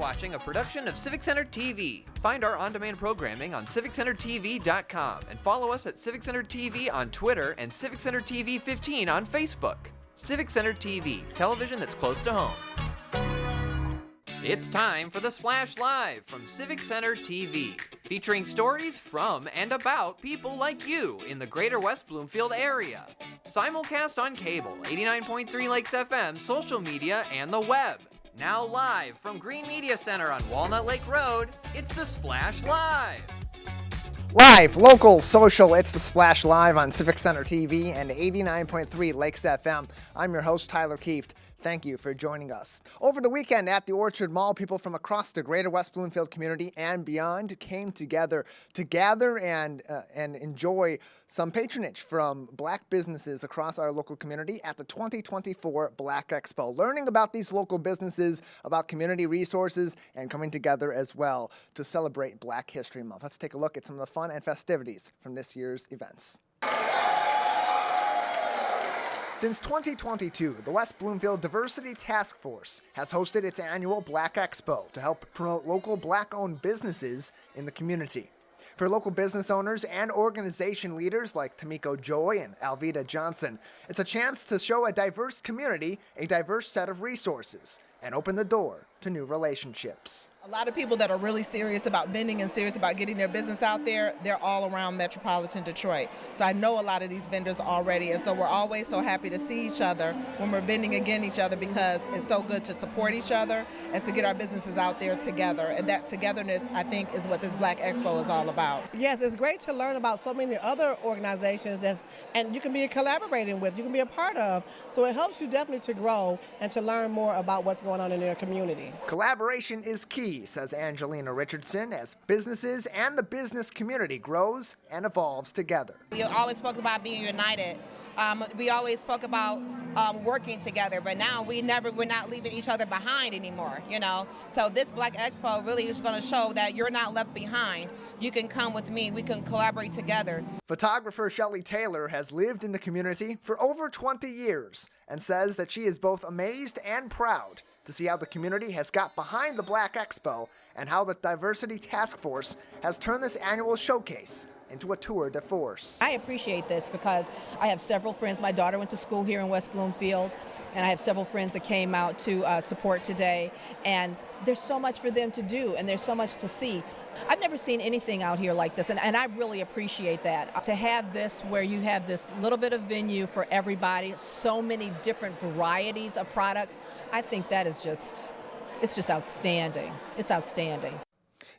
watching a production of Civic Center TV. Find our on-demand programming on civiccentertv.com and follow us at Civic Center TV on Twitter and Civic Center TV 15 on Facebook. Civic Center TV, television that's close to home. It's time for the Splash Live from Civic Center TV, featuring stories from and about people like you in the greater West Bloomfield area. Simulcast on cable, 89.3 Lakes FM, social media, and the web. Now live from Green Media Center on Walnut Lake Road, it's the Splash Live. Live, local, social, it's the Splash Live on Civic Center TV and 89.3 Lakes FM. I'm your host, Tyler Kieft. Thank you for joining us. Over the weekend at the Orchard Mall, people from across the greater West Bloomfield community and beyond came together to gather and enjoy some patronage from Black businesses across our local community at the 2024 Black Expo, learning about these local businesses, about community resources, and coming together as well to celebrate Black History Month. Let's take a look at some of the fun and festivities from this year's events. Since 2022, the West Bloomfield Diversity Taskforce has hosted its annual Black Expo to help promote local Black-owned businesses in the community. For local business owners and organization leaders like Tamiko Joy and Alvita Johnson, it's a chance to show a diverse community a diverse set of resources and open the door to new relationships. A lot of people that are really serious about vending and serious about getting their business out there, they're all around metropolitan Detroit. So I know a lot of these vendors already, and so we're always so happy to see each other when we're vending against each other, because it's so good to support each other and to get our businesses out there together. And that togetherness, I think, is what this Black Expo is all about. Yes, it's great to learn about so many other organizations and you can be collaborating with, you can be a part of. So it helps you definitely to grow and to learn more about what's going on in your community. Collaboration is key, says Angelina Richardson, as businesses and the business community grows and evolves together. We always spoke about being united. We always spoke about working together, but now we're not leaving each other behind anymore, you know. So this Black Expo really is going to show that you're not left behind. You can come with me, we can collaborate together. Photographer Shelley Taylor has lived in the community for over 20 years and says that she is both amazed and proud to see how the community has got behind the Black Expo and how the Diversity Task Force has turned this annual showcase into a tour de force. I appreciate this because I have several friends. My daughter went to school here in West Bloomfield, and I have several friends that came out to support today. And there's so much for them to do, and there's so much to see. I've never seen anything out here like this, and I really appreciate that. To have this where you have this little bit of venue for everybody, so many different varieties of products, I think that is it's just outstanding. It's outstanding.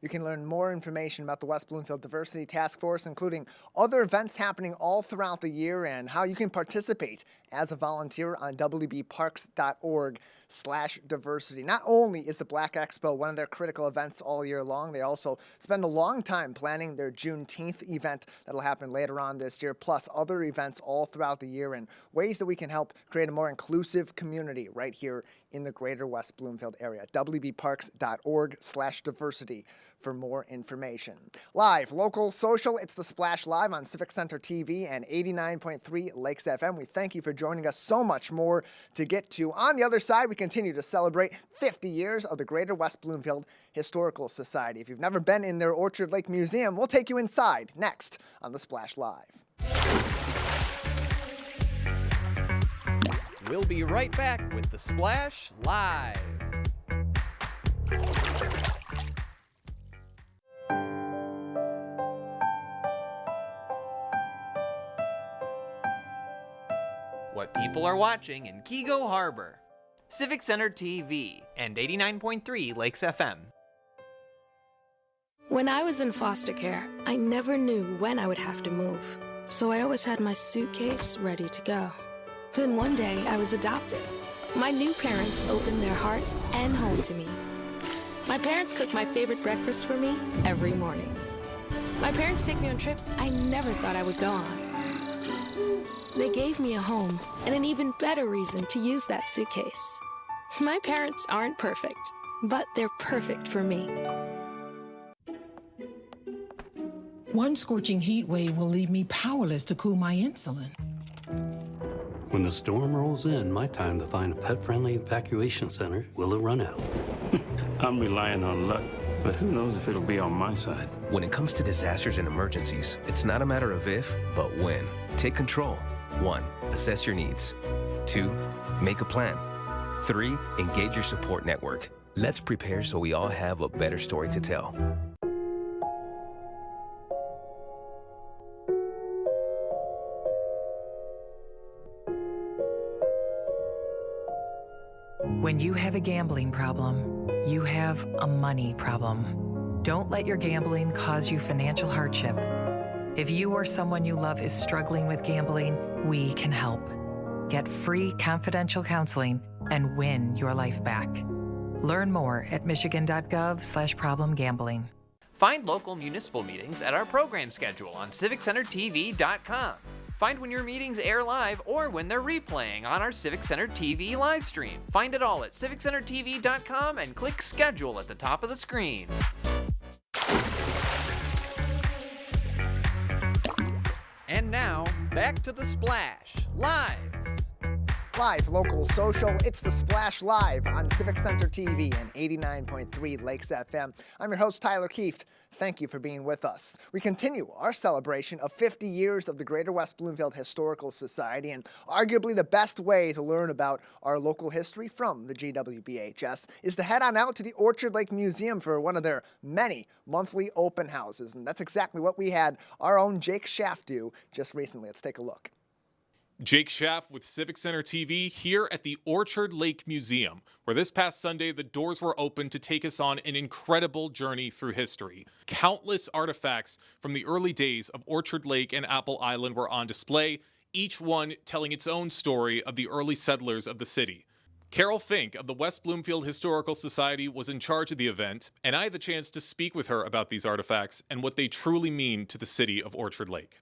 You can learn more information about the West Bloomfield Diversity Task Force, including other events happening all throughout the year and how you can participate as a volunteer on wbparks.org/diversity. Not only is the Black Expo one of their critical events all year long, they also spend a long time planning their Juneteenth event that'll happen later on this year, plus other events all throughout the year and ways that we can help create a more inclusive community right here in the greater West Bloomfield area. wbparks.org/diversity for more information. Live, local, social, it's the Splash Live on Civic Center TV and 89.3 Lakes FM. We thank you for joining us. So much more to get to. On the other side, we continue to celebrate 50 years of the Greater West Bloomfield Historical Society. If you've never been in their Orchard Lake Museum, we'll take you inside next on the Splash Live. We'll be right back with the Splash Live. What people are watching in Kego Harbor. Civic Center TV and 89.3 Lakes FM. When I was in foster care, I never knew when I would have to move, so I always had my suitcase ready to go. Then one day, I was adopted. My new parents opened their hearts and home to me. My parents cook my favorite breakfast for me every morning. My parents take me on trips I never thought I would go on. They gave me a home and an even better reason to use that suitcase. My parents aren't perfect, but they're perfect for me. One scorching heat wave will leave me powerless to cool my insulin. When the storm rolls in, my time to find a pet-friendly evacuation center will have run out. I'm relying on luck, but who knows if it'll be on my side. When it comes to disasters and emergencies, it's not a matter of if, but when. Take control. 1. Assess your needs. 2. Make a plan. 3. Engage your support network. Let's prepare so we all have a better story to tell. When you have a gambling problem, you have a money problem. Don't let your gambling cause you financial hardship. If you or someone you love is struggling with gambling, we can help. Get free confidential counseling and win your life back. Learn more at michigan.gov/problemgambling. Find local municipal meetings at our program schedule on civiccentertv.com. Find when your meetings air live or when they're replaying on our Civic Center TV live stream. Find it all at civiccentertv.com and click schedule at the top of the screen. And now, back to The Splash, live. Live, local, social, it's The Splash Live on Civic Center TV and 89.3 Lakes FM. I'm your host, Tyler Kieft. Thank you for being with us. We continue our celebration of 50 years of the Greater West Bloomfield Historical Society, and arguably the best way to learn about our local history from the GWBHS is to head on out to the Orchard Lake Museum for one of their many monthly open houses, and that's exactly what we had our own Jake Schaf do just recently. Let's take a look. Jake Schaf with Civic Center TV here at the Orchard Lake Museum, where this past Sunday the doors were open to take us on an incredible journey through history. Countless artifacts from the early days of Orchard Lake and Apple Island were on display, each one telling its own story of the early settlers of the city. Carol Fink of the West Bloomfield Historical Society was in charge of the event, and I had the chance to speak with her about these artifacts and what they truly mean to the city of Orchard Lake.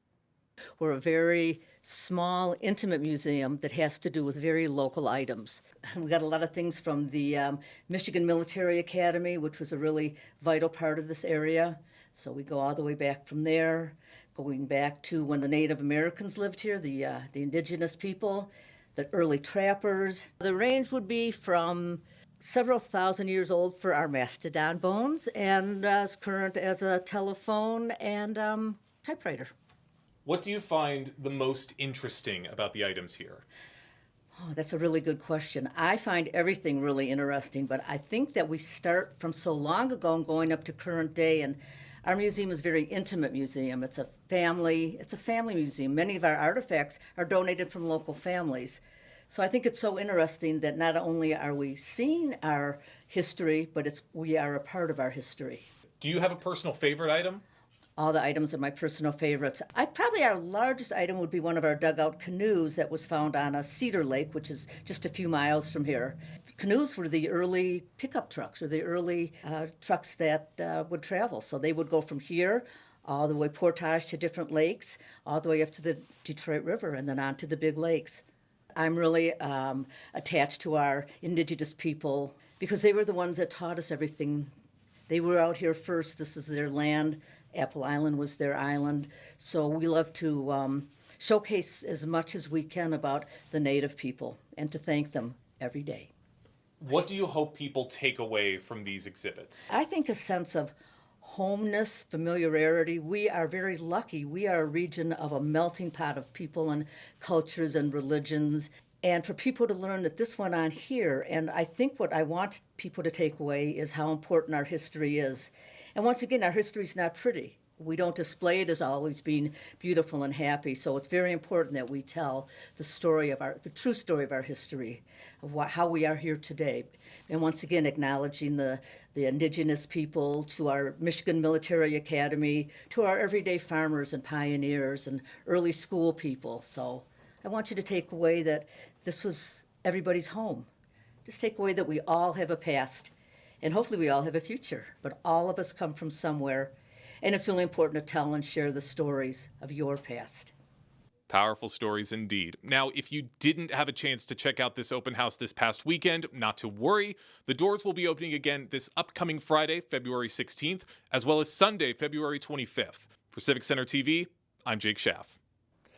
We're a very small, intimate museum that has to do with very local items. We got a lot of things from the Michigan Military Academy, which was a really vital part of this area. So we go all the way back from there, going back to when the Native Americans lived here, the indigenous people, the early trappers. The range would be from several thousand years old for our mastodon bones and as current as a telephone and typewriter. What do you find the most interesting about the items here? Oh, that's a really good question. I find everything really interesting, but I think that we start from so long ago and going up to current day, and our museum is a very intimate museum. It's a family museum. Many of our artifacts are donated from local families. So I think it's so interesting that not only are we seeing our history, but we are a part of our history. Do you have a personal favorite item? All the items are my personal favorites. Probably our largest item would be one of our dugout canoes that was found on a Cedar Lake, which is just a few miles from here. Canoes were the early pickup trucks, or the early trucks that would travel. So they would go from here all the way portage to different lakes, all the way up to the Detroit River, and then on to the big lakes. I'm really attached to our indigenous people because they were the ones that taught us everything. They were out here first. This is their land. Apple Island was their island. So we love to showcase as much as we can about the Native people and to thank them every day. What do you hope people take away from these exhibits? I think a sense of homeness, familiarity. We are very lucky. We are a region of a melting pot of people and cultures and religions. And for people to learn that this went on here, and I think what I want people to take away is how important our history is. And once again, our history is not pretty. We don't display it as always being beautiful and happy. So it's very important that we tell the true story of our history, of how we are here today. And once again, acknowledging the indigenous people, to our Michigan Military Academy, to our everyday farmers and pioneers and early school people. So I want you to take away that this was everybody's home. Just take away that we all have a past. And hopefully we all have a future, but all of us come from somewhere, and it's really important to tell and share the stories of your past. Powerful stories indeed. Now, if you didn't have a chance to check out this open house this past weekend, not to worry. The doors will be opening again this upcoming Friday, February 16th, as well as Sunday, February 25th. For Civic Center TV, I'm Jake Schaf.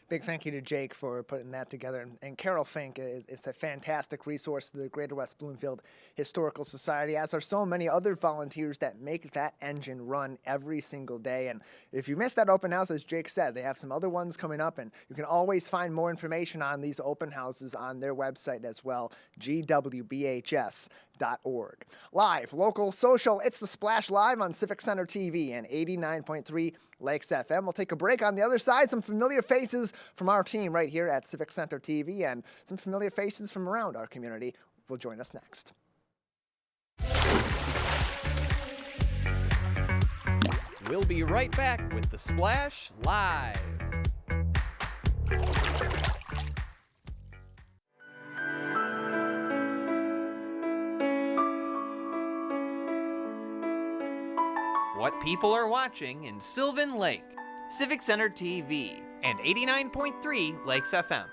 Big thank you to Jake for putting that together. And Carol Fink is a fantastic resource to the Greater West Bloomfield Historical Society, as are so many other volunteers that make that engine run every single day. And if you missed that open house, as Jake said, they have some other ones coming up, and you can always find more information on these open houses on their website as well, gwbhs.org. Live, local, social, it's The Splash Live on Civic Center TV and 89.3 Lakes FM. We'll take a break. On the other side, some familiar faces from our team right here at Civic Center TV and some familiar faces from around our community will join us next. We'll be right back with The Splash Live. What people are watching in Sylvan Lake, Civic Center TV, and 89.3 Lakes FM.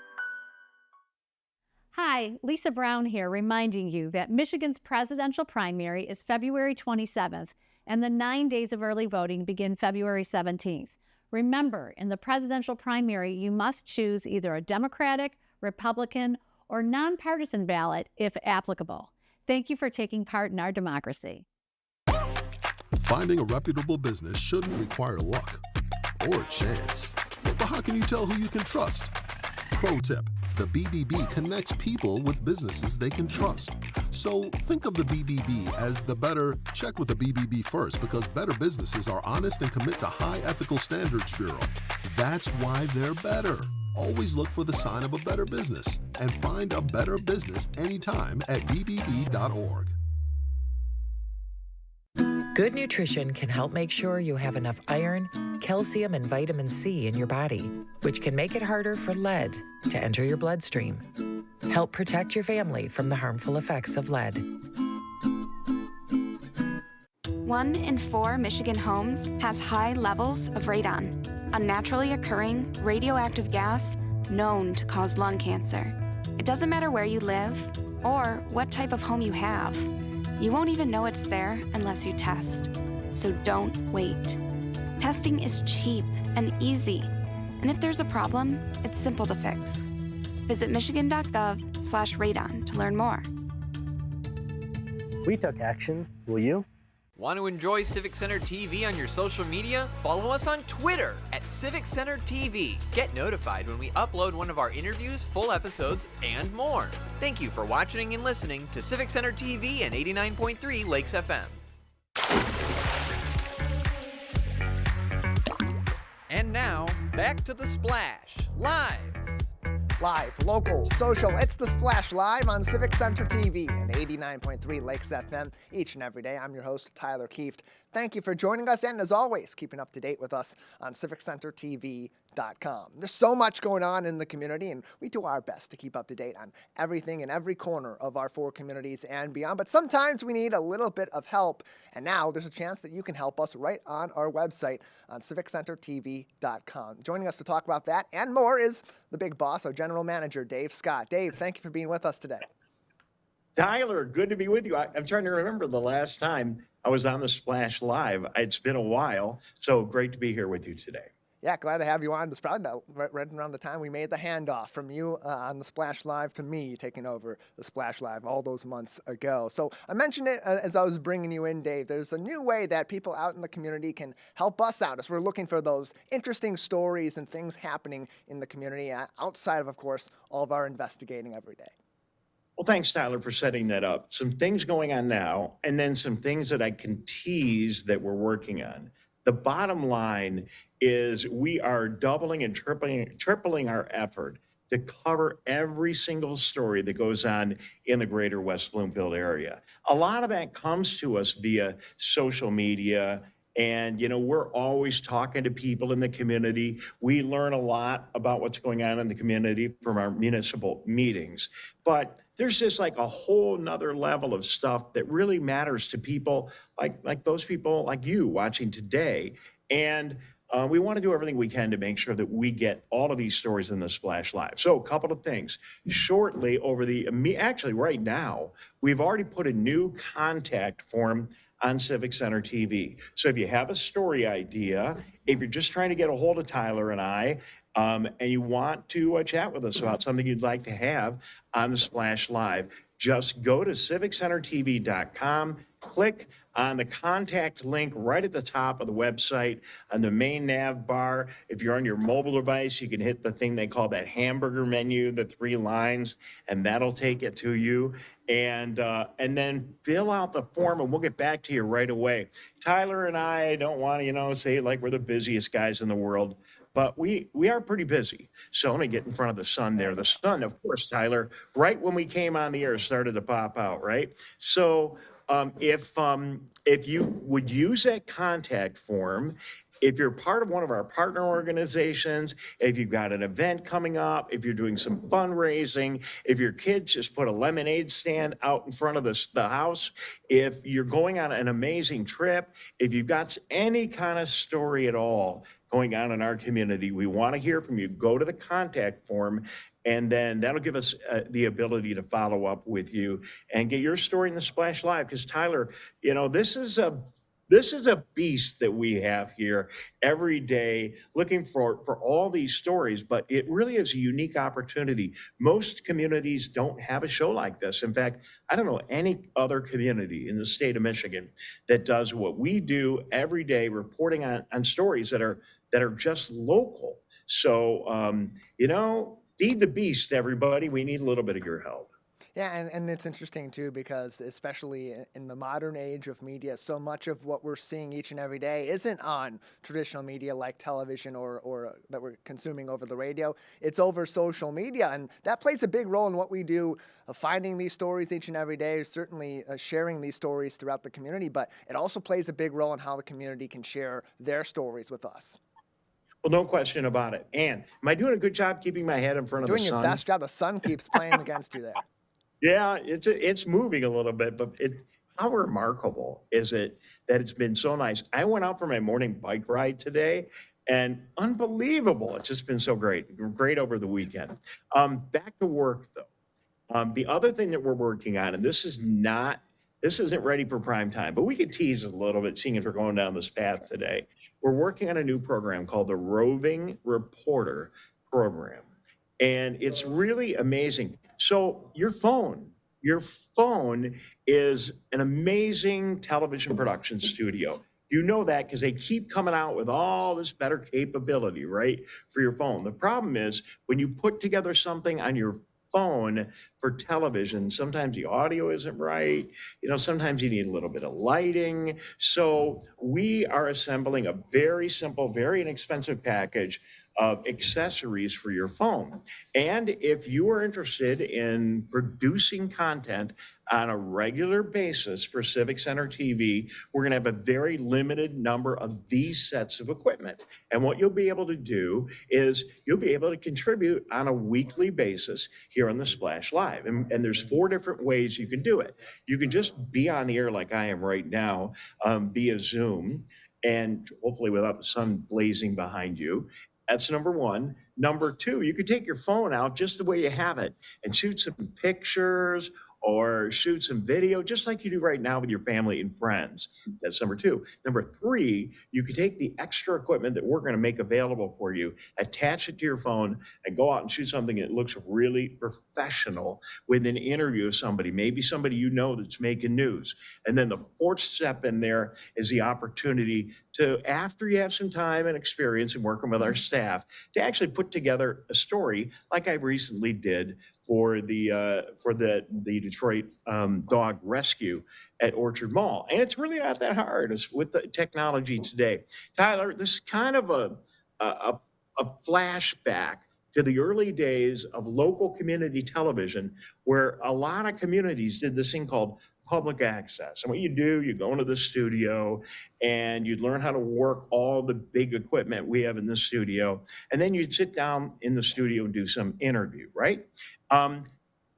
Hi, Lisa Brown here, reminding you that Michigan's presidential primary is February 27th, and the 9 days of early voting begin February 17th. Remember, in the presidential primary, you must choose either a Democratic, Republican, or nonpartisan ballot if applicable. Thank you for taking part in our democracy. Finding a reputable business shouldn't require luck or chance. But how can you tell who you can trust? Pro tip, the BBB connects people with businesses they can trust. So think of the BBB as the better, check with the BBB first, because better businesses are honest and commit to high ethical standards bureau. That's why they're better. Always look for the sign of a better business and find a better business anytime at bbb.org. Good nutrition can help make sure you have enough iron, calcium, and vitamin C in your body, which can make it harder for lead to enter your bloodstream. Help protect your family from the harmful effects of lead. 1 in 4 Michigan homes has high levels of radon, a naturally occurring radioactive gas known to cause lung cancer. It doesn't matter where you live or what type of home you have. You won't even know it's there unless you test. So don't wait. Testing is cheap and easy. And if there's a problem, it's simple to fix. Visit michigan.gov/radon to learn more. We took action. Will you? Want to enjoy Civic Center TV on your social media? Follow us on Twitter at Civic Center TV. Get notified when we upload one of our interviews, full episodes, and more. Thank you for watching and listening to Civic Center TV and 89.3 Lakes FM. And now, back to The Splash, live. Live, local, social, it's The Splash Live on Civic Center TV and 89.3 Lakes FM each and every day. I'm your host, Tyler Kieft. Thank you for joining us, and as always, keeping up to date with us on CivicCenterTV.com. There's so much going on in the community, and we do our best to keep up to date on everything in every corner of our 4 communities and beyond, but sometimes we need a little bit of help, and now there's a chance that you can help us right on our website on CivicCenterTV.com. Joining us to talk about that and more is the big boss, our general manager, Dave Scott. Dave, thank you for being with us today. Tyler, good to be with you. I'm trying to remember the last time I was on the Splash Live. It's been a while, so great to be here with you today. Yeah, glad to have you on. It was probably right around the time we made the handoff from you on the Splash Live to me taking over the Splash Live all those months ago. So I mentioned it as I was bringing you in, Dave. There's a new way that people out in the community can help us out as we're looking for those interesting stories and things happening in the community outside of course, all of our investigating every day. Well, thanks, Tyler, for setting that up. Some things going on now, and then some things that I can tease that we're working on. The bottom line is we are doubling and tripling our effort to cover every single story that goes on in the greater West Bloomfield area. A lot of that comes to us via social media. And, you know, we're always talking to people in the community. We learn a lot about what's going on in the community from our municipal meetings. But there's just like a whole nother level of stuff that really matters to people like those people like you watching today. And we want to do everything we can to make sure that we get all of these stories in the Splash Live. So a couple of things. Shortly actually right now, we've already put a new contact form on Civic Center TV. So if you have a story idea, if you're just trying to get a hold of Tyler and I, and you want to chat with us about something you'd like to have on the Splash Live, just go to civiccentertv.com, click on the contact link right at the top of the website on the main nav bar. If you're on your mobile device, you can hit the thing they call that hamburger menu, the 3 lines, and that'll take it to you. And then fill out the form, and we'll get back to you right away. Tyler and I don't want to, say like we're the busiest guys in the world, but we are pretty busy. So let me get in front of the sun there. The sun, of course, Tyler, right when we came on the air, started to pop out, right? So if you would use that contact form, if you're part of one of our partner organizations, if you've got an event coming up, if you're doing some fundraising, if your kids just put a lemonade stand out in front of the house, if you're going on an amazing trip, if you've got any kind of story at all going on in our community, we want to hear from you. Go to the contact form, and then that'll give us the ability to follow up with you and get your story in the Splash Live. Because Tyler, this is a beast that we have here every day, looking for all these stories, but it really is a unique opportunity. Most communities don't have a show like this. In fact, I don't know any other community in the state of Michigan that does what we do every day, reporting on stories that are just local. So, feed the beast, everybody. We need a little bit of your help. Yeah, and it's interesting, too, because especially in the modern age of media, so much of what we're seeing each and every day isn't on traditional media like television or that we're consuming over the radio. It's over social media, and that plays a big role in what we do, finding these stories each and every day, certainly sharing these stories throughout the community, but it also plays a big role in how the community can share their stories with us. Well, no question about it. And am I doing a good job keeping my head in front of the sun? Doing your best job. The sun keeps playing against you there. Yeah, it's moving a little bit, but how remarkable is it that it's been so nice? I went out for my morning bike ride today, and unbelievable. It's just been so great. Great over the weekend. Back to work, though. The other thing that we're working on, and this isn't ready for prime time, but we could tease a little bit, seeing as we're going down this path today. We're working on a new program called the Roving Reporter Program. And it's really amazing. So your phone is an amazing television production studio. You know that because they keep coming out with all this better capability, right, for your phone. The problem is when you put together something on your phone for television, sometimes the audio isn't right. Sometimes you need a little bit of lighting. So we are assembling a very simple, very inexpensive package of accessories for your phone. And if you are interested in producing content on a regular basis for Civic Center TV, we're going to have a very limited number of these sets of equipment. And what you'll be able to do is you'll be able to contribute on a weekly basis here on the Splash Live. And there's 4 different ways you can do it. You can just be on the air like I am right now via Zoom, and hopefully without the sun blazing behind you. That's number 1. Number 2, you could take your phone out just the way you have it and shoot some pictures or shoot some video, just like you do right now with your family and friends. That's number 2. Number 3, you could take the extra equipment that we're going to make available for you, attach it to your phone, and go out and shoot something that looks really professional with an interview of somebody, maybe somebody that's making news. And then the 4th step in there is the opportunity to, after you have some time and experience in working with our staff, to actually put together a story like I recently did for the Detroit dog rescue at Orchard Mall. And it's really not that hard with the technology today. Tyler, this is kind of a flashback to the early days of local community television, where a lot of communities did this thing called public access. And what you do, you go into the studio and you'd learn how to work all the big equipment we have in the studio. And then you'd sit down in the studio and do some interview, right?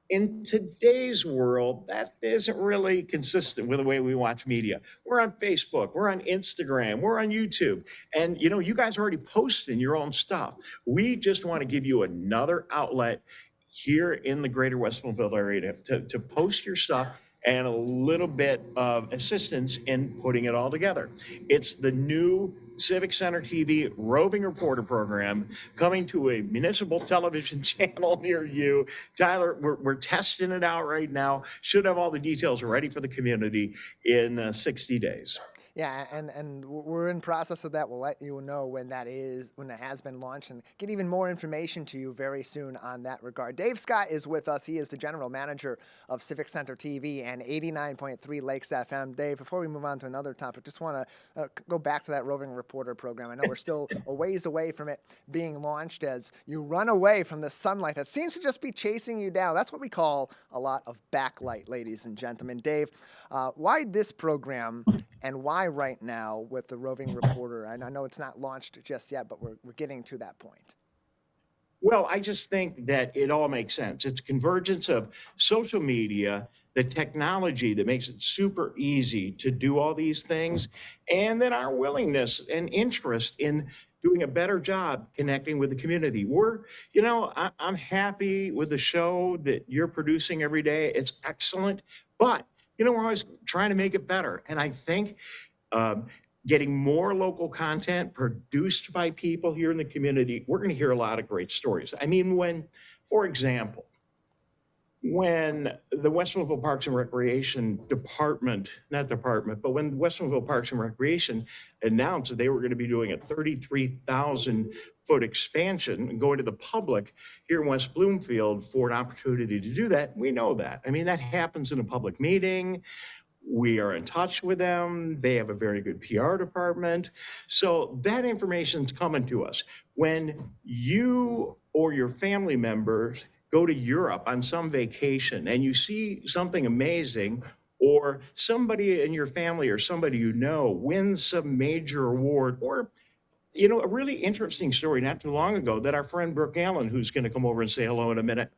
In today's world, that isn't really consistent with the way we watch media. We're on Facebook, we're on Instagram, we're on YouTube. And you guys are already posting your own stuff. We just want to give you another outlet here in the greater West Bloomfield area to post your stuff and a little bit of assistance in putting it all together. It's the new Civic Center TV roving reporter program coming to a municipal television channel near you. Tyler, we're testing it out right now. Should have all the details ready for the community in 60 days. Yeah, and we're in process of that. We'll let you know when it has been launched, and get even more information to you very soon on that regard. Dave Scott is with us. He is the general manager of Civic Center TV and 89.3 Lakes FM. Dave, before we move on to another topic, just want to go back to that roving reporter program. I know we're still a ways away from it being launched as you run away from the sunlight that seems to just be chasing you down. That's what we call a lot of backlight, ladies and gentlemen. Dave, why this program and why right now with the roving reporter? And I know it's not launched just yet, but we're getting to that point. Well, I just think that it all makes sense. It's a convergence of social media, the technology that makes it super easy to do all these things, and then our willingness and interest in doing a better job connecting with the community. I'm happy with the show that you're producing every day. It's excellent, but we're always trying to make it better. And I think getting more local content produced by people here in the community, we're going to hear a lot of great stories. I mean, for example, when the West Bloomfield Parks and Recreation Department, but when West Bloomfield Parks and Recreation announced that they were going to be doing a 33,000-foot expansion and going to the public here in West Bloomfield for an opportunity to do that, we know that. I mean, that happens in a public meeting. We are in touch with them. They have a very good PR department. So that information's coming to us. When you or your family members go to Europe on some vacation and you see something amazing, or somebody in your family or somebody you know wins some major award, or a really interesting story not too long ago that our friend Brooke Allen, who's going to come over and say hello in a minute,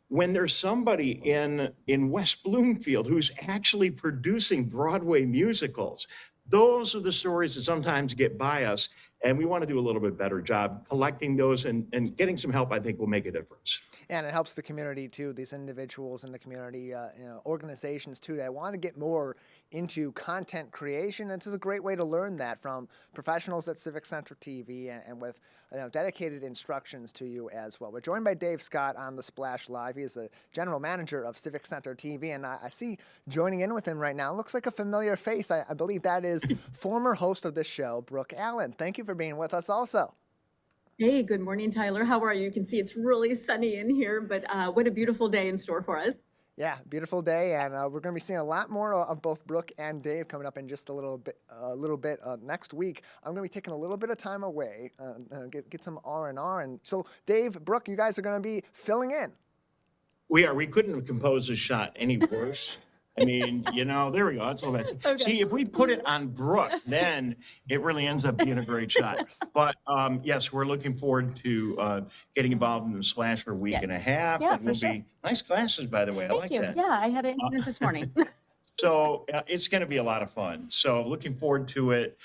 when there's somebody in West Bloomfield who's actually producing Broadway musicals, those are the stories that sometimes get by us, and we want to do a little bit better job collecting those, and getting some help, I think, will make a difference. And it helps the community, too, these individuals in the community, organizations, too, that want to get more into content creation. This is a great way to learn that from professionals at Civic Center TV and with dedicated instructions to you as well. We're joined by Dave Scott on the Splash Live. He is the general manager of Civic Center TV, and I see joining in with him right now, looks like a familiar face. I believe that is former host of this show, Brooke Allen. Thank you for being with us also. Hey, good morning, Tyler. How are you? You can see it's really sunny in here, but what a beautiful day in store for us. Yeah, beautiful day, and we're going to be seeing a lot more of both Brooke and Dave coming up in just a little bit next week. I'm going to be taking a little bit of time away, get some R&R, and so Dave, Brooke, you guys are going to be filling in. We are. We couldn't have composed a shot any worse. I mean, there we go. That's all that. Okay. See, if we put it on Brooke, then it really ends up being a great shot. But yes, we're looking forward to getting involved in the Splash for a week and a half. Yeah, and we'll be nice glasses, by the way. Thank I like you. that. Yeah, I had an incident this morning. So it's going to be a lot of fun. So looking forward to it.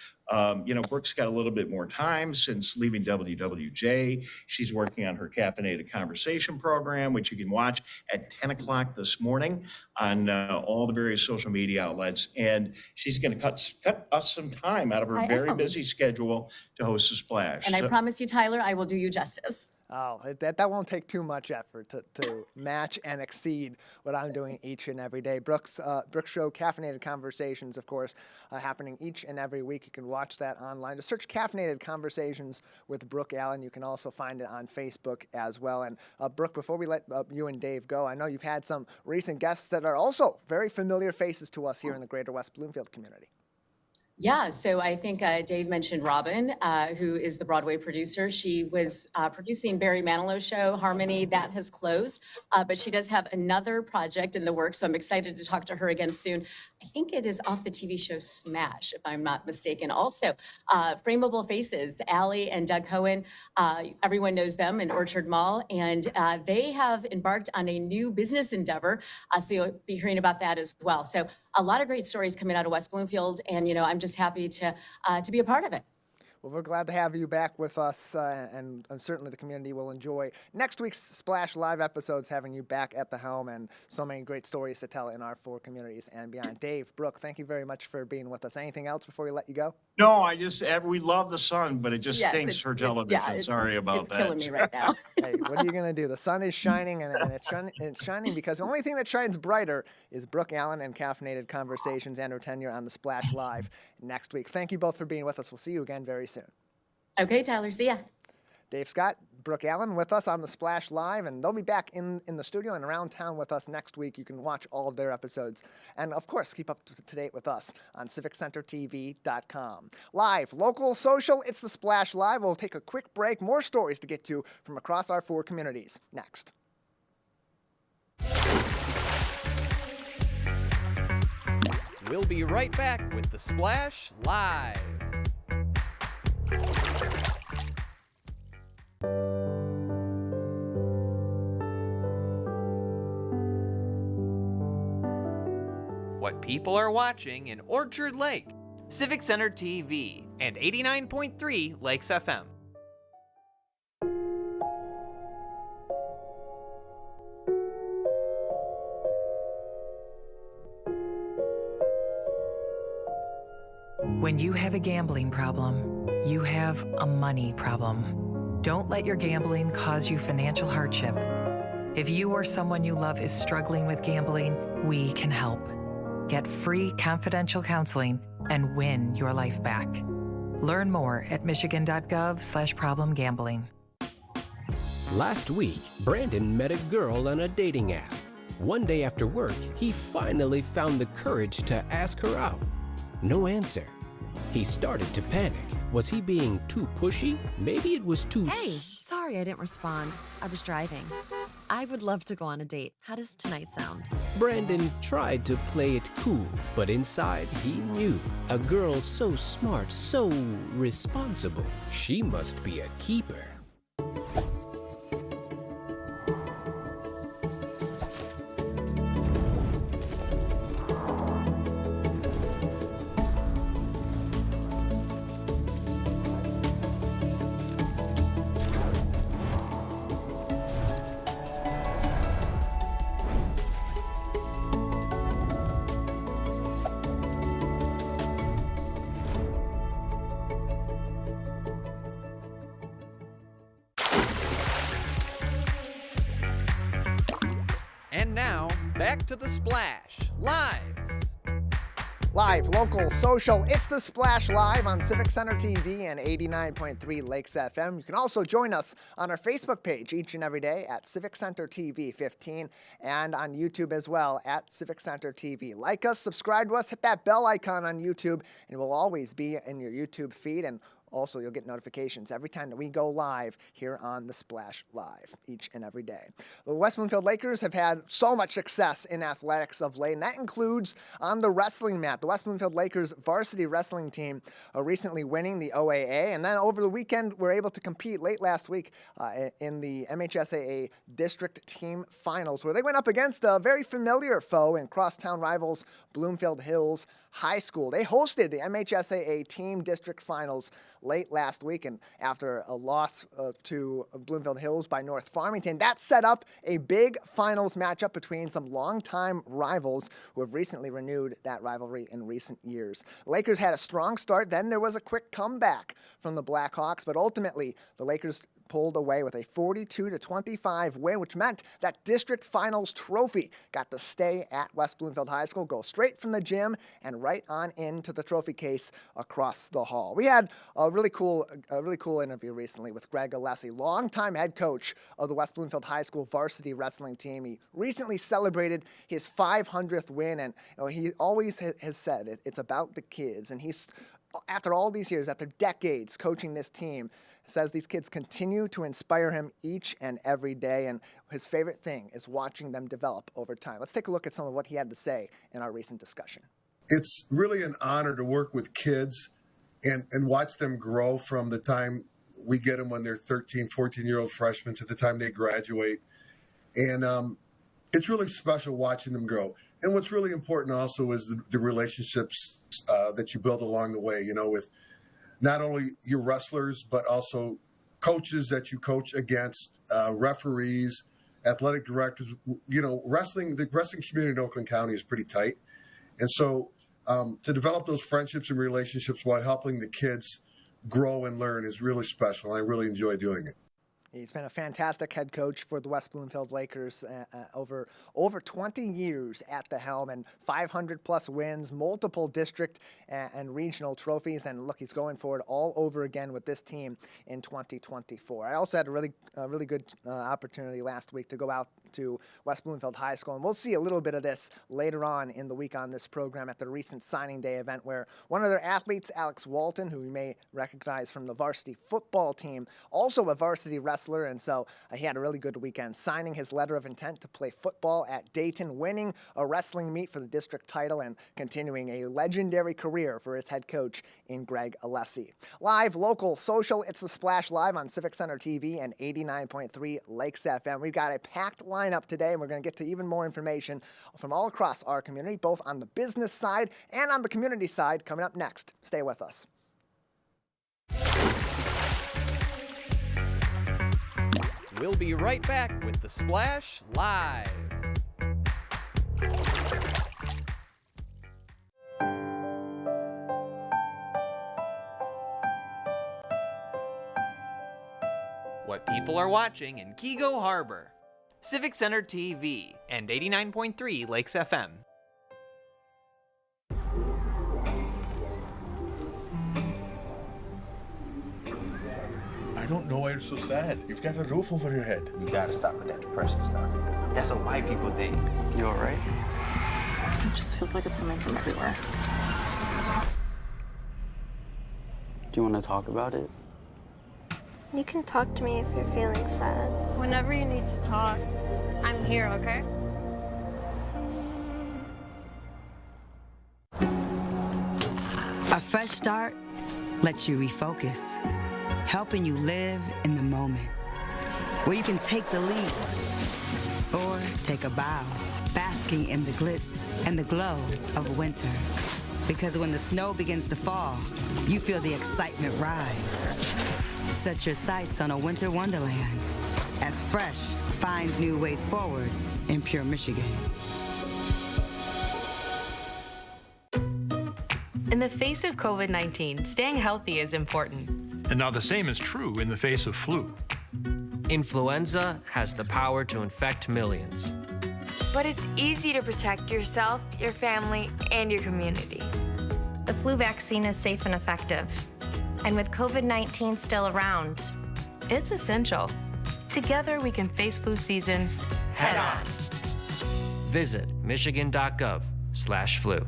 Brooke's got a little bit more time since leaving WWJ. She's working on her Caffeinated Conversation program, which you can watch at 10 o'clock this morning on all the various social media outlets. And she's going to cut us some time out of her very busy schedule to host a Splash. And I promise you, Tyler, I will do you justice. Oh, that won't take too much effort to match and exceed what I'm doing each and every day. Brooke's show, Caffeinated Conversations, of course, happening each and every week. You can watch that online. Just search Caffeinated Conversations with Brooke Allen. You can also find it on Facebook as well. And Brooke, before we let you and Dave go, I know you've had some recent guests that are also very familiar faces to us here in the greater West Bloomfield community. Yeah, so I think Dave mentioned Robin, who is the Broadway producer. She was producing Barry Manilow's show, Harmony. That has closed, but she does have another project in the works, so I'm excited to talk to her again soon. I think it is off the TV show Smash, if I'm not mistaken. Also, Frameable Faces, Allie and Doug Cohen, everyone knows them in Orchard Mall, and they have embarked on a new business endeavor, so you'll be hearing about that as well. So a lot of great stories coming out of West Bloomfield, and I'm just happy to be a part of it. Well, we're glad to have you back with us, and certainly the community will enjoy next week's Splash Live episodes, having you back at the helm, and so many great stories to tell in our 4 communities and beyond. Dave, Brooke, thank you very much for being with us. Anything else before we let you go? No, we love the sun, but it just stinks for television. Yeah, Sorry about that. It's killing me right now. Hey, what are you going to do? The sun is shining, and it's shining because the only thing that shines brighter is Brooke Allen and caffeinated conversations and her tenure on the Splash Live next week. Thank you both for being with us. We'll see you again very soon. Okay, Tyler, see ya. Dave Scott, Brooke Allen with us on the Splash Live, and they'll be back in the studio and around town with us next week. You can watch all of their episodes. And, of course, keep up to date with us on CivicCenterTV.com. Live, local, social, it's the Splash Live. We'll take a quick break. More stories to get to from across our 4 communities. Next. We'll be right back with the Splash Live. What people are watching in Orchard Lake, Civic Center TV, and 89.3 Lakes FM. When you have a gambling problem, you have a money problem. Don't let your gambling cause you financial hardship. If you or someone you love is struggling with gambling, we can help. Get free confidential counseling and win your life back. Learn more at michigan.gov/problemgambling. Last week, Brandon met a girl on a dating app. One day after work, he finally found the courage to ask her out. No answer. He started to panic. Was he being too pushy? Maybe it was too... Hey, sorry I didn't respond. I was driving. I would love to go on a date. How does tonight sound? Brandon tried to play it cool, but inside he knew. A girl so smart, so responsible. She must be a keeper. And now, back to the Splash Live. Live, local, social, it's the Splash Live on Civic Center TV and 89.3 Lakes FM. You can also join us on our Facebook page each and every day at Civic Center TV 15 and on YouTube as well at Civic Center TV. Like us, subscribe to us, hit that bell icon on YouTube, and we'll always be in your YouTube feed. And also, you'll get notifications every time that we go live here on the Splash Live each and every day. The West Bloomfield Lakers have had so much success in athletics of late, and that includes on the wrestling mat. The West Bloomfield Lakers varsity wrestling team recently winning the OAA, and then over the weekend were able to compete late last week in the MHSAA District Team Finals, where they went up against a very familiar foe and crosstown rivals Bloomfield Hills High School. They hosted the MHSAA Team District Finals late last week, and after a loss to Bloomfield Hills by North Farmington, that set up a big finals matchup between some longtime rivals who have recently renewed that rivalry in recent years. Lakers had a strong start, then there was a quick comeback from the Blackhawks, but ultimately the Lakers pulled away with a 42-25 win, which meant that district finals trophy got to stay at West Bloomfield High School, go straight from the gym and right on into the trophy case across the hall. We had a really cool interview recently with Greg Alessi, longtime head coach of the West Bloomfield High School varsity wrestling team. He recently celebrated his 500th win, and he always has said it's about the kids. And he's, after all these years, after decades coaching this team, says these kids continue to inspire him each and every day, and his favorite thing is watching them develop over time. Let's take a look at some of what he had to say in our recent discussion. It's really an honor to work with kids and watch them grow from the time we get them when they're 13, 14-year-old freshmen to the time they graduate. And it's really special watching them grow. And what's really important also is the relationships that you build along the way, with not only your wrestlers, but also coaches that you coach against, referees, athletic directors. You know, the wrestling community in Oakland County is pretty tight. And so to develop those friendships and relationships while helping the kids grow and learn is really special. I really enjoy doing it. He's been a fantastic head coach for the West Bloomfield Lakers over 20 years at the helm, and 500-plus wins, multiple district and regional trophies. And look, he's going forward all over again with this team in 2024. I also had a really good opportunity last week to go out to West Bloomfield High School, and we'll see a little bit of this later on in the week on this program at the recent signing day event, where one of their athletes, Alex Walton, who you may recognize from the varsity football team, also a varsity wrestler, and so he had a really good weekend, signing his letter of intent to play football at Dayton, winning a wrestling meet for the district title, and continuing a legendary career for his head coach in Greg Alessi. Live, local, social, it's The Splash live on Civic Center TV and 89.3 Lakes FM. We've got a packed lineup today, and we're going to get to even more information from all across our community, both on the business side and on the community side, coming up next. Stay with us. We'll be right back with The Splash Live. What people are watching in Kego Harbor. Civic Center TV and 89.3 Lakes FM. I don't know why you're so sad. You've got a roof over your head. You gotta stop with that depression stuff. That's what white people think. You alright? It just feels like it's coming from everywhere. Do you want to talk about it? You can talk to me if you're feeling sad. Whenever you need to talk, I'm here, okay? A fresh start lets you refocus, helping you live in the moment, where you can take the lead or take a bow, basking in the glitz and the glow of winter. Because when the snow begins to fall, you feel the excitement rise. Set your sights on a winter wonderland as Fresh finds new ways forward in pure Michigan. In the face of COVID-19, staying healthy is important. And now the same is true in the face of flu. Influenza has the power to infect millions. But it's easy to protect yourself, your family, and your community. The flu vaccine is safe and effective. And with COVID-19 still around, it's essential. Together we can face flu season head on. Visit michigan.gov/flu.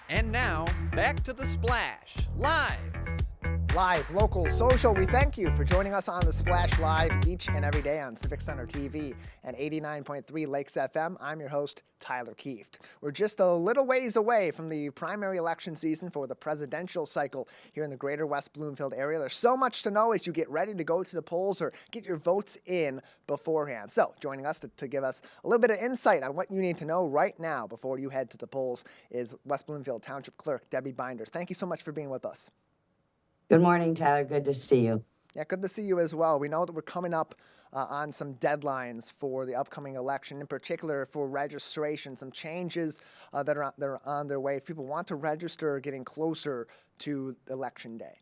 And now, back to The Splash, live. Live, local, social, we thank you for joining us on The Splash Live each and every day on Civic Center TV and 89.3 Lakes FM. I'm your host, Tyler Kieft. We're just a little ways away from the primary election season for the presidential cycle here in the greater West Bloomfield area. There's so much to know as you get ready to go to the polls or get your votes in beforehand. So joining us to give us a little bit of insight on what you need to know right now before you head to the polls is West Bloomfield Township Clerk Debbie Binder. Thank you so much for being with us. Good morning, Tyler. Good to see you. Yeah, good to see you as well. We know that we're coming up on some deadlines for the upcoming election, in particular for registration, some changes that are on their way. If people want to register getting closer to Election Day.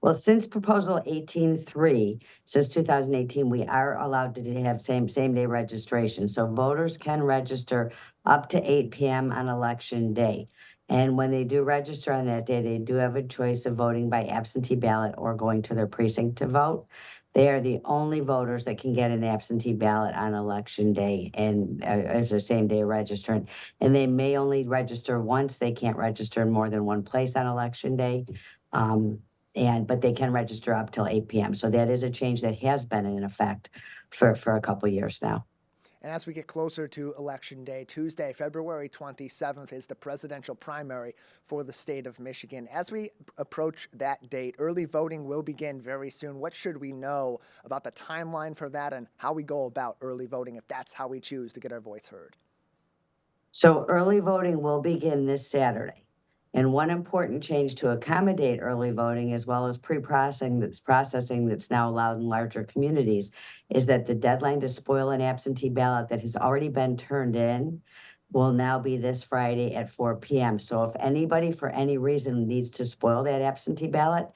Well, since Proposal 18.3, since 2018, we are allowed to have same-day registration. So voters can register up to 8 p.m. on Election Day. And when they do register on that day, they do have a choice of voting by absentee ballot or going to their precinct to vote. They are the only voters that can get an absentee ballot on Election Day and as a same-day registrant. And they may only register once. They can't register in more than one place on Election Day. But they can register up till 8 p.m. So that is a change that has been in effect for a couple of years now. And as we get closer to Election Day, Tuesday, February 27th is the presidential primary for the state of Michigan. As we approach that date, early voting will begin very soon. What should we know about the timeline for that and how we go about early voting if that's how we choose to get our voice heard? So early voting will begin this Saturday. And one important change to accommodate early voting, as well as processing that's now allowed in larger communities, is that the deadline to spoil an absentee ballot that has already been turned in will now be this Friday at 4 p.m. So if anybody for any reason needs to spoil that absentee ballot,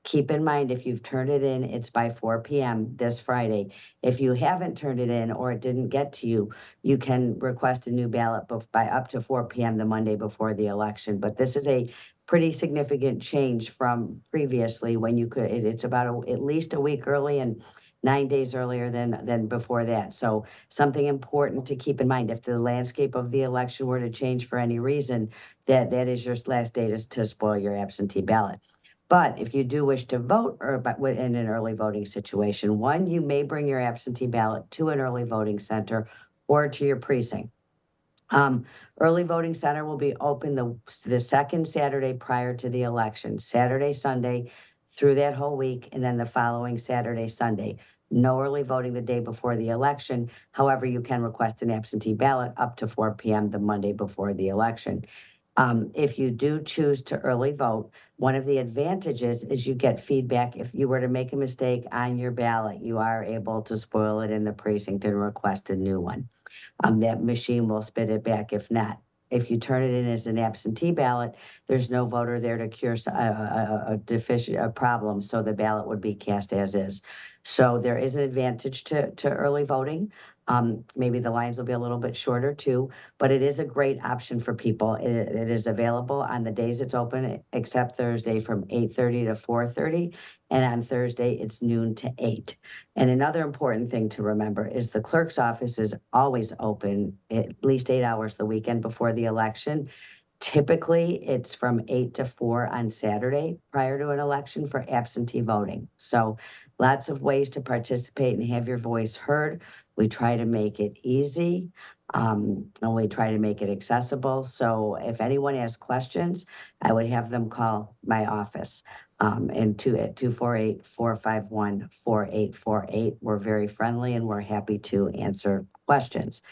keep in mind, if you've turned it in, it's by 4 p.m. this Friday. If you haven't turned it in or it didn't get to you, you can request a new ballot by up to 4 p.m. the Monday before the election. But this is a pretty significant change from previously when you could, it's about at least a week early and 9 days earlier than before that. So something important to keep in mind, if the landscape of the election were to change for any reason, that is your last day to spoil your absentee ballot. But if you do wish to vote in an early voting situation, one, you may bring your absentee ballot to an early voting center or to your precinct. Early voting center will be open the second Saturday prior to the election, Saturday, Sunday, through that whole week, and then the following Saturday, Sunday. No early voting the day before the election. However, you can request an absentee ballot up to 4 p.m. the Monday before the election. If you do choose to early vote, one of the advantages is you get feedback. If you were to make a mistake on your ballot, you are able to spoil it in the precinct and request a new one. That machine will spit it back if not. If you turn it in as an absentee ballot, there's no voter there to cure a problem, so the ballot would be cast as is. So there is an advantage to early voting. Maybe the lines will be a little bit shorter too, but it is a great option for people. It is available on the days it's open, except Thursday from 8:30 to 4:30, and on Thursday it's noon to 8. And another important thing to remember is the clerk's office is always open at least 8 hours the weekend before the election. Typically, it's from 8 to 4 on Saturday prior to an election for absentee voting. So lots of ways to participate and have your voice heard. We try to make it easy, and we try to make it accessible. So if anyone has questions, I would have them call my office at 248-451-4848. We're very friendly and we're happy to answer questions.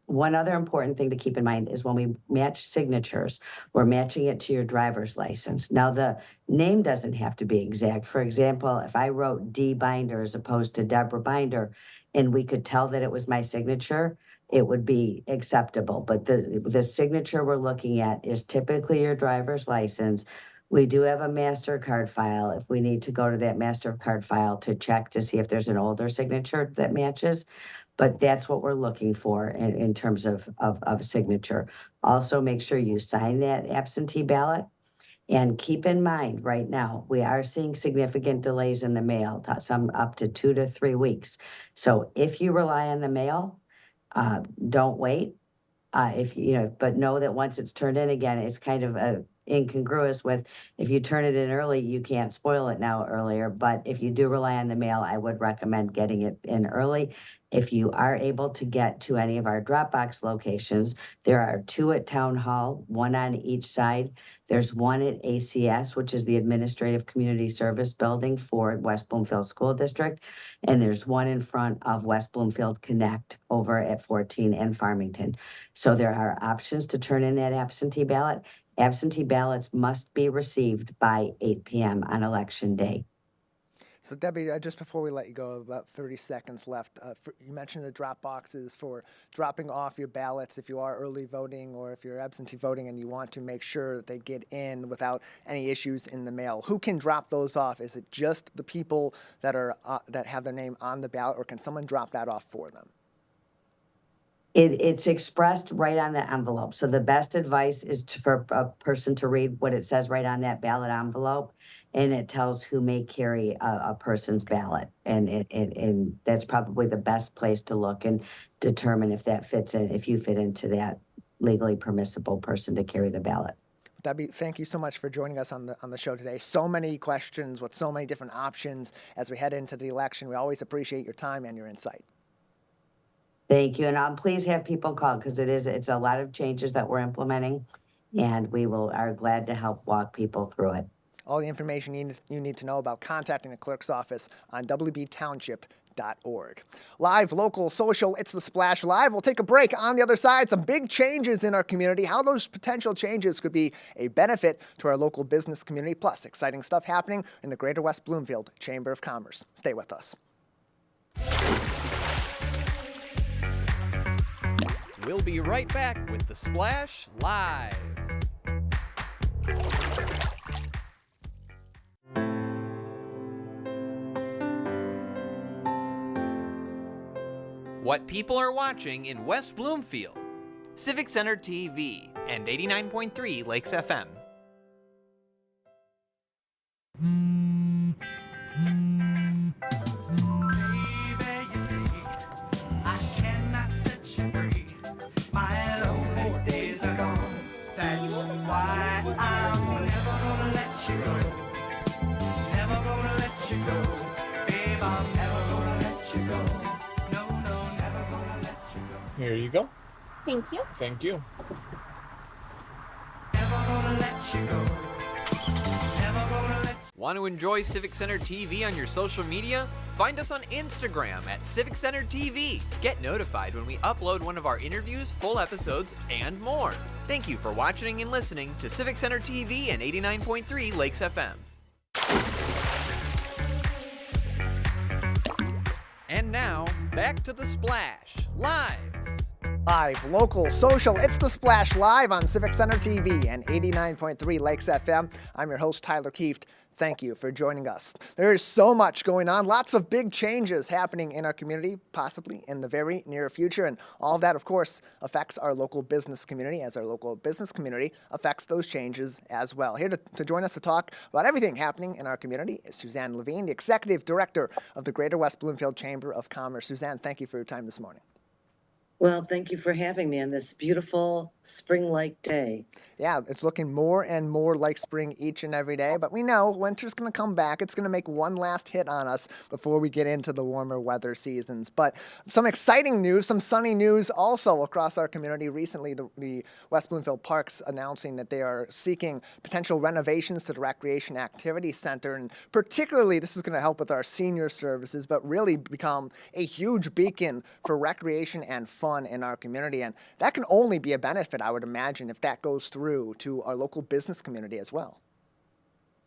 One other important thing to keep in mind is when we match signatures, we're matching it to your driver's license. Now, the name doesn't have to be exact. For example, if I wrote D. Binder as opposed to Deborah Binder, and we could tell that it was my signature, it would be acceptable. But the signature we're looking at is typically your driver's license. We do have a MasterCard file if we need to go to that MasterCard file to check to see if there's an older signature that matches. But that's what we're looking for in terms of signature. Also, make sure you sign that absentee ballot. And keep in mind, right now, we are seeing significant delays in the mail, some up to 2 to 3 weeks. So if you rely on the mail, don't wait. But know that once it's turned in again, it's kind of incongruous with if you turn it in early, you can't spoil it now earlier. But if you do rely on the mail, I would recommend getting it in early. If you are able to get to any of our Dropbox locations, there are 2 at Town Hall, 1 on each side. There's 1 at ACS, which is the Administrative Community Service Building for West Bloomfield School District. And there's 1 in front of West Bloomfield Connect over at 14 and Farmington. So there are options to turn in that absentee ballot. Absentee ballots must be received by 8 p.m. on Election Day. So Debbie, just before we let you go, about 30 seconds left. You mentioned the drop boxes for dropping off your ballots if you are early voting or if you're absentee voting and you want to make sure that they get in without any issues in the mail. Who can drop those off? Is it just the people that are that have their name on the ballot, or can someone drop that off for them? It's expressed right on the envelope. So the best advice is for a person to read what it says right on that ballot envelope, and it tells who may carry a person's ballot. And that's probably the best place to look and determine if that fits in, if you fit into that legally permissible person to carry the ballot. Debbie, thank you so much for joining us on the show today. So many questions with so many different options as we head into the election. We always appreciate your time and your insight. Thank you, and please have people call because it's a lot of changes that we're implementing, and we are glad to help walk people through it. All the information you need to know about contacting the clerk's office on wbtownship.org. Live, local, social, it's the Splash Live. We'll take a break. On the other side, some big changes in our community, how those potential changes could be a benefit to our local business community, plus exciting stuff happening in the Greater West Bloomfield Chamber of Commerce. Stay with us. We'll be right back with the Splash Live. What people are watching in West Bloomfield. Civic Center TV and 89.3 Lakes FM. Here you go. Thank you. Thank you. Want to enjoy Civic Center TV on your social media? Find us on Instagram at Civic Center TV. Get notified when we upload one of our interviews, full episodes, and more. Thank you for watching and listening to Civic Center TV and 89.3 Lakes FM. And now, back to the Splash Live. Live, local, social, it's the Splash Live on Civic Center TV and 89.3 Lakes FM. I'm your host, Tyler Kieft. Thank you for joining us. There is so much going on, lots of big changes happening in our community, possibly in the very near future, and all of that, of course, affects our local business community, as our local business community affects those changes as well. Here to join us to talk about everything happening in our community is Suzanne Levine, the Executive Director of the Greater West Bloomfield Chamber of Commerce. Suzanne, thank you for your time this morning. Well, thank you for having me on this beautiful spring-like day. Yeah, it's looking more and more like spring each and every day, but we know winter's going to come back. It's going to make one last hit on us before we get into the warmer weather seasons. But some exciting news, some sunny news also across our community. Recently, the West Bloomfield Parks announcing that they are seeking potential renovations to the Recreation Activity Center, and particularly this is going to help with our senior services, but really become a huge beacon for recreation and fun in our community. And that can only be a benefit, I would imagine, if that goes through to our local business community as well.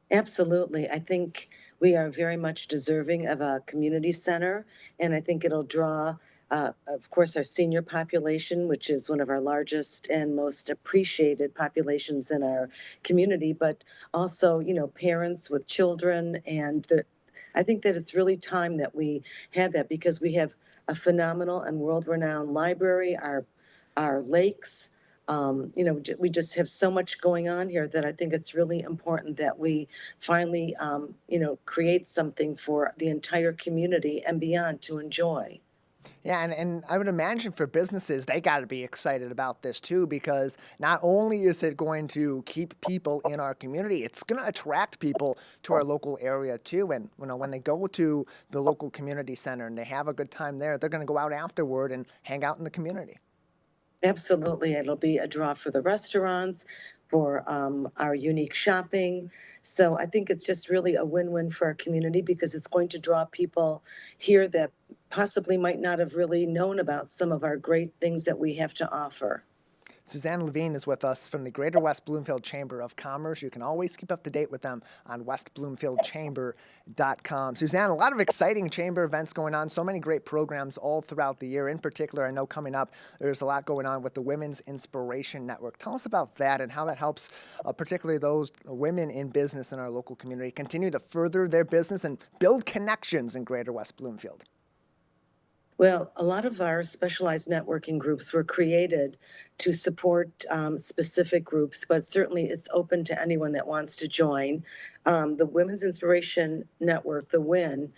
Absolutely. I think we are very much deserving of a community center, and I think it'll draw, of course, our senior population, which is one of our largest and most appreciated populations in our community, but also, parents with children. And I think that it's really time that we had that, because we have a phenomenal and world-renowned library, our lakes. We just have so much going on here that I think it's really important that we finally, create something for the entire community and beyond to enjoy. Yeah, and I would imagine for businesses, they got to be excited about this too, because not only is it going to keep people in our community, it's going to attract people to our local area too. And when they go to the local community center and they have a good time there, they're going to go out afterward and hang out in the community. Absolutely. It'll be a draw for the restaurants, for our unique shopping. So I think it's just really a win-win for our community, because it's going to draw people here that possibly might not have really known about some of our great things that we have to offer. Suzanne Levine is with us from the Greater West Bloomfield Chamber of Commerce. You can always keep up to date with them on westbloomfieldchamber.com. Suzanne, a lot of exciting chamber events going on, so many great programs all throughout the year. In particular, I know coming up, there's a lot going on with the Women's Inspiration Network. Tell us about that and how that helps particularly those women in business in our local community continue to further their business and build connections in Greater West Bloomfield. Well, a lot of our specialized networking groups were created to support specific groups, but certainly it's open to anyone that wants to join. The Women's Inspiration Network, the WIN,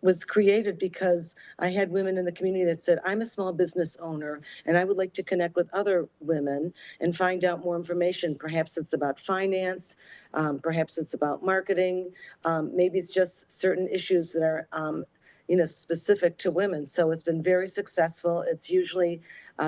was created because I had women in the community that said, I'm a small business owner and I would like to connect with other women and find out more information. Perhaps it's about finance, perhaps it's about marketing, maybe it's just certain issues that are specific to women. So it's been very successful. It's usually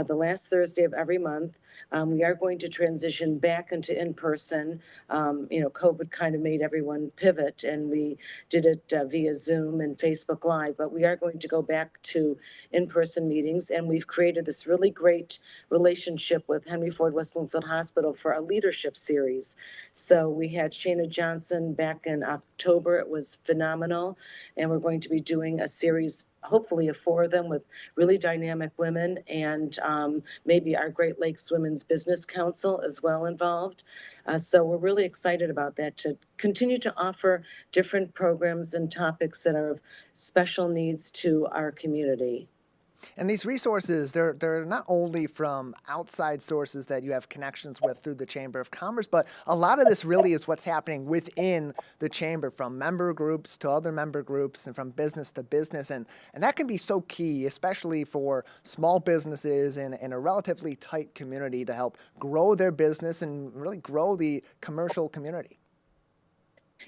the last Thursday of every month. We are going to transition back into in-person. COVID kind of made everyone pivot, and we did it via Zoom and Facebook Live, but we are going to go back to in-person meetings, and we've created this really great relationship with Henry Ford West Bloomfield Hospital for a leadership series. So we had Shana Johnson back in October. It was phenomenal, and we're going to be doing a series, hopefully of 4 of them, with really dynamic women, and maybe our Great Lakes Women's Business Council as well involved. So we're really excited about that, to continue to offer different programs and topics that are of special needs to our community. And these resources, they're not only from outside sources that you have connections with through the Chamber of Commerce, but a lot of this really is what's happening within the Chamber, from member groups to other member groups and from business to business. And that can be so key, especially for small businesses in a relatively tight community, to help grow their business and really grow the commercial community.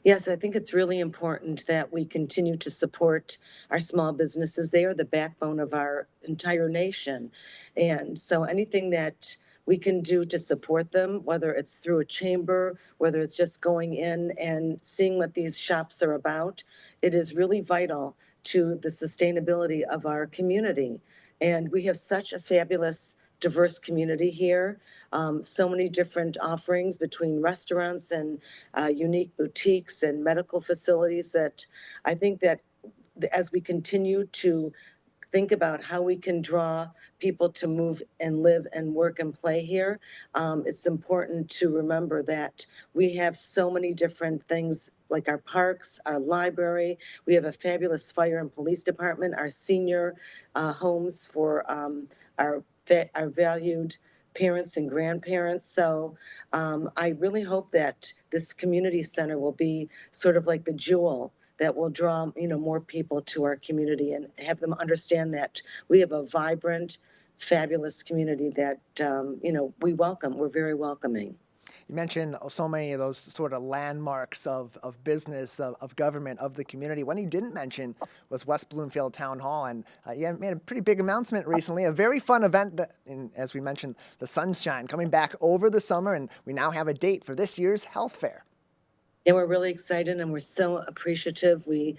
Yes, I think it's really important that we continue to support our small businesses. They are the backbone of our entire nation. And so anything that we can do to support them, whether it's through a chamber, whether it's just going in and seeing what these shops are about, it is really vital to the sustainability of our community. And we have such a fabulous, diverse community here. So many different offerings between restaurants and unique boutiques and medical facilities, that I think that as we continue to think about how we can draw people to move and live and work and play here, it's important to remember that we have so many different things, like our parks, our library. We have a fabulous fire and police department, our senior homes for our valued parents and grandparents. So I really hope that this community center will be sort of like the jewel that will draw, more people to our community, and have them understand that we have a vibrant, fabulous community that, we welcome. We're very welcoming. You mentioned so many of those sort of landmarks of business, of government, of the community. One you didn't mention was West Bloomfield Town Hall. And you made a pretty big announcement recently, a very fun event, as we mentioned, the Sunshine, coming back over the summer. And we now have a date for this year's health fair. And we're really excited, and we're so appreciative. We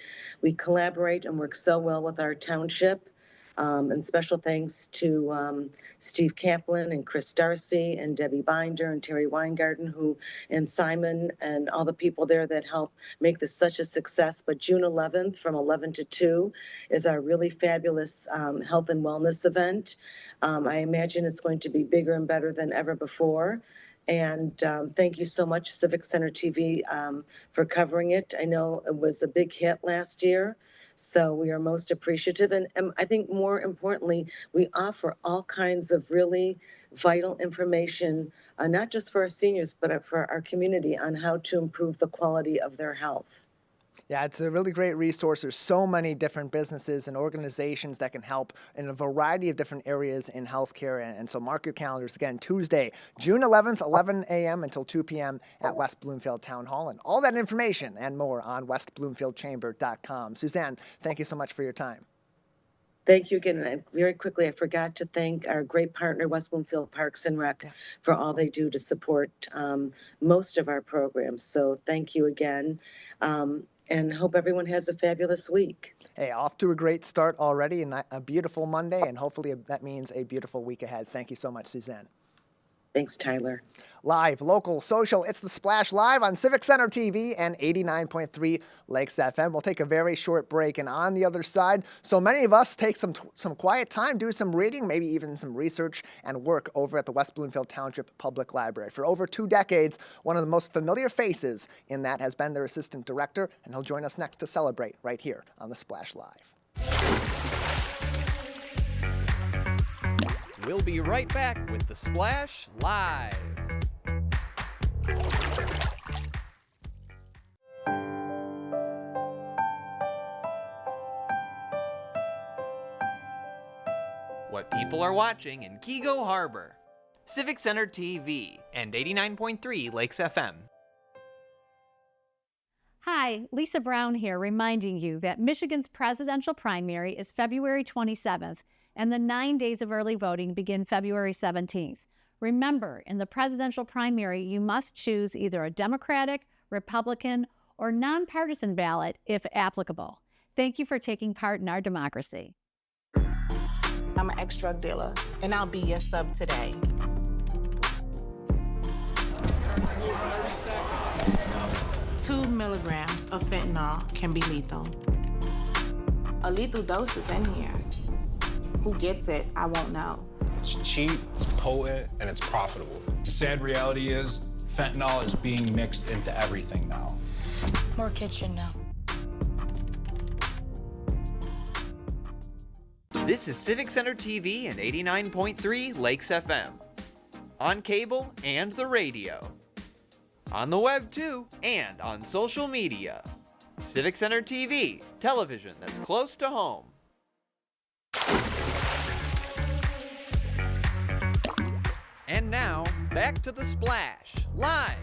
collaborate and work so well with our township. And special thanks to Steve Kaplan and Chris Darcy and Debbie Binder and Terry Weingarten, and Simon and all the people there that help make this such a success. But June 11th from 11 to 2 is our really fabulous health and wellness event. I imagine it's going to be bigger and better than ever before. And thank you so much, Civic Center TV, for covering it. I know it was a big hit last year, so we are most appreciative. And I think more importantly, we offer all kinds of really vital information, not just for our seniors, but for our community, on how to improve the quality of their health. Yeah, it's a really great resource. There's so many different businesses and organizations that can help in a variety of different areas in healthcare. And so mark your calendars again, Tuesday, June 11th, 11 a.m. until 2 p.m. at West Bloomfield Town Hall. And all that information and more on westbloomfieldchamber.com. Suzanne, thank you so much for your time. Thank you again. And very quickly, I forgot to thank our great partner, West Bloomfield Parks and Rec, for all they do to support most of our programs. So thank you again. And hope everyone has a fabulous week. Hey, off to a great start already, and a beautiful Monday, and hopefully that means a beautiful week ahead. Thank you so much, Suzanne. Thanks, Tyler. Live, local, social, it's The Splash live on Civic Center TV and 89.3 Lakes FM. We'll take a very short break, and on the other side, so many of us take some quiet time, do some reading, maybe even some research and work over at the West Bloomfield Township Public Library. For over 2 decades, one of the most familiar faces in that has been their assistant director, and he'll join us next to celebrate right here on The Splash Live. We'll be right back with The Splash Live. What people are watching in Kego Harbor. Civic Center TV and 89.3 Lakes FM. Hi, Lisa Brown here, reminding you that Michigan's presidential primary is February 27th, and the 9 days of early voting begin February 17th. Remember, in the presidential primary, you must choose either a Democratic, Republican, or nonpartisan ballot if applicable. Thank you for taking part in our democracy. I'm an ex-drug dealer, and I'll be your sub today. Two milligrams of fentanyl can be lethal. A lethal dose is in here. Who gets it, I won't know. It's cheap, it's potent, and it's profitable. The sad reality is fentanyl is being mixed into everything now. More kids should know. This is Civic Center TV and 89.3 Lakes FM. On cable and the radio. On the web too, and on social media. Civic Center TV, television that's close to home. And now, back to The Splash, live.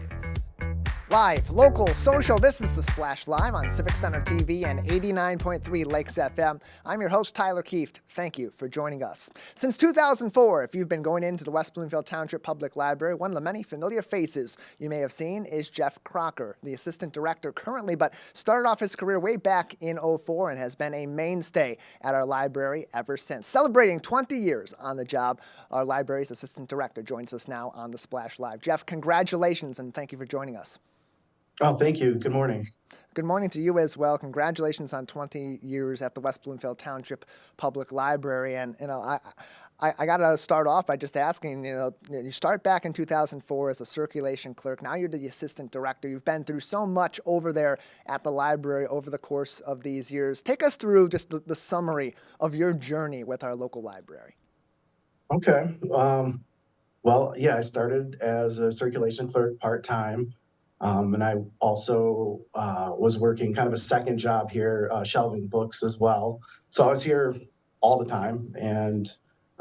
Live, local, social, this is The Splash Live on Civic Center TV and 89.3 Lakes FM. I'm your host, Tyler Kieft. Thank you for joining us. Since 2004, if you've been going into the West Bloomfield Township Public Library, one of the many familiar faces you may have seen is Jeff Crocker, the assistant director currently, but started off his career way back in 2004 and has been a mainstay at our library ever since. Celebrating 20 years on the job, our library's assistant director joins us now on The Splash Live. Jeff, congratulations and thank you for joining us. Oh, thank you. Good morning. Good morning to you as well. Congratulations on 20 years at the West Bloomfield Township Public Library. And, I got to start off by just asking, you start back in 2004 as a circulation clerk. Now you're the assistant director. You've been through so much over there at the library over the course of these years. Take us through just the summary of your journey with our local library. Okay. Well, yeah, I started as a circulation clerk part-time. And I also was working kind of a second job here, shelving books as well. So I was here all the time, and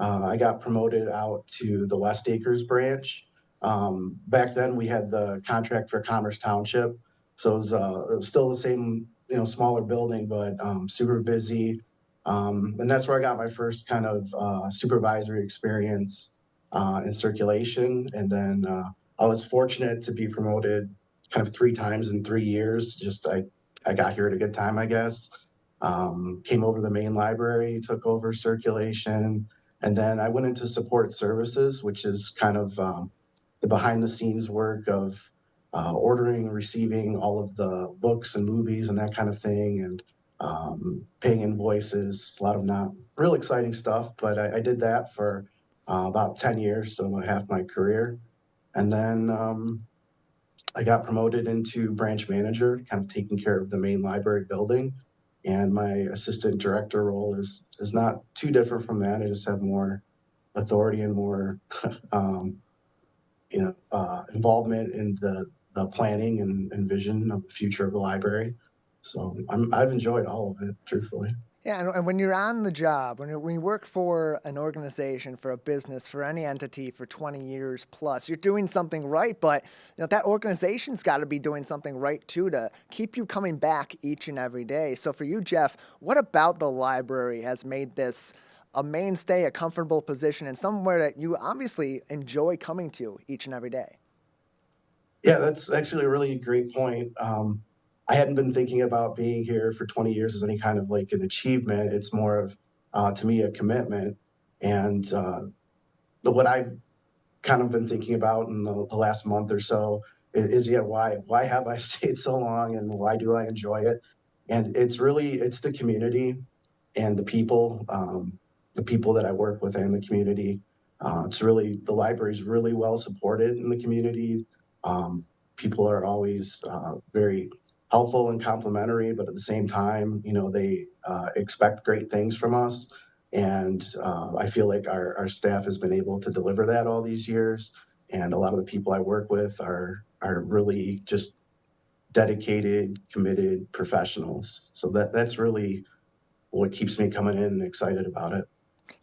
I got promoted out to the West Acres branch. Back then, we had the contract for Commerce Township, so it was still the same, smaller building, but super busy. And that's where I got my first kind of supervisory experience in circulation. And then I was fortunate to be promoted kind of 3 times in 3 years. Just I got here at a good time, I guess. Came over to the main library, took over circulation, and then I went into support services, which is kind of the behind the scenes work of ordering, receiving all of the books and movies and that kind of thing, and paying invoices, a lot of not real exciting stuff, but I did that for about 10 years, so about half my career. And then I got promoted into branch manager, kind of taking care of the main library building. And my assistant director role is not too different from that. I just have more authority and more, involvement in the planning and vision of the future of the library. So I've enjoyed all of it, truthfully. Yeah, and when you're on the job, when you work for an organization, for a business, for any entity for 20 years plus, you're doing something right, but that organization's got to be doing something right too to keep you coming back each and every day. So for you, Jeff, what about the library has made this a mainstay, a comfortable position, and somewhere that you obviously enjoy coming to each and every day? Yeah, that's actually a really great point. I hadn't been thinking about being here for 20 years as any kind of like an achievement. It's more of, to me, a commitment. And what I've kind of been thinking about in the last month or so is why have I stayed so long and why do I enjoy it? And it's the community and the people that I work with and the community. The library's really well supported in the community. People are always very helpful and complimentary, but at the same time, they expect great things from us. And I feel like our staff has been able to deliver that all these years. And a lot of the people I work with are really just dedicated, committed professionals. So that's really what keeps me coming in and excited about it.